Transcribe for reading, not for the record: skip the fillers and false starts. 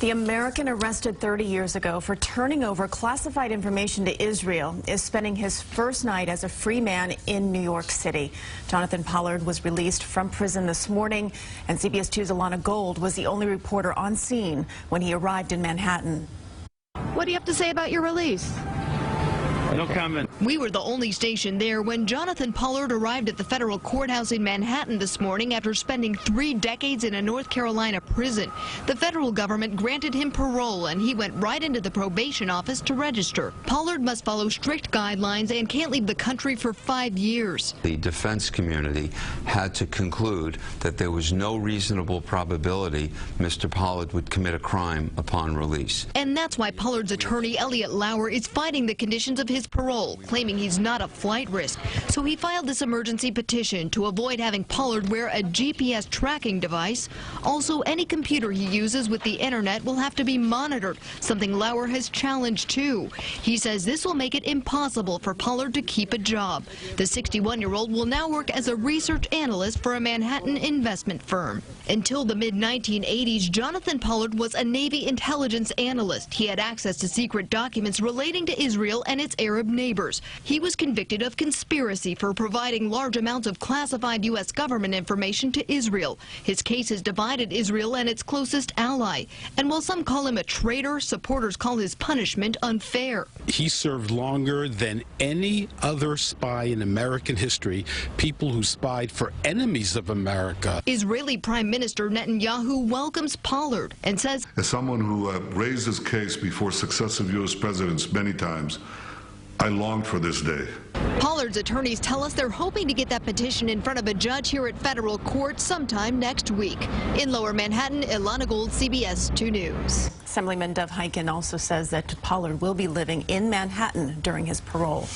The American arrested 30 years ago for turning over classified information to Israel is spending his first night as a free man in New York City. Jonathan Pollard was released from prison this morning, and CBS 2's Ilana Gold was the only reporter on scene when he arrived in Manhattan. What do you have to say about your release? No comment. We were the only station there when Jonathan Pollard arrived at the federal courthouse in Manhattan this morning after spending 3 decades in a North Carolina prison. The federal government granted him parole, and he went right into the probation office to register. Pollard must follow strict guidelines and can't leave the country for 5 years. The defense community had to conclude that there was no reasonable probability Mr. Pollard would commit a crime upon release. And that's why Pollard's attorney, Elliot Lauer, is fighting the conditions of his parole, claiming he's not a flight risk. So he filed this emergency petition to avoid having Pollard wear a GPS tracking device. Also, any computer he uses with the internet will have to be monitored, something Lauer has challenged too. He says this will make it impossible for Pollard to keep a job. The 61-year-old will now work as a research analyst for a Manhattan investment firm. Until the mid-1980s, Jonathan Pollard was a Navy intelligence analyst. He had access to secret documents relating to Israel and its Arab neighbors. He was convicted of conspiracy for providing large amounts of classified U.S. government information to Israel. His case has divided Israel and its closest ally. And while some call him a traitor, supporters call his punishment unfair. He served longer than any other spy in American history, people who spied for enemies of America. Israeli Prime Minister Netanyahu welcomes Pollard and says, as someone who raised his case before successive U.S. presidents many times, I longed for this day. Pollard's attorneys tell us they're hoping to get that petition in front of a judge here at federal court sometime next week. In Lower Manhattan, Ilana Gold, CBS 2 News. Assemblyman Dov Hyken also says that Pollard will be living in Manhattan during his parole.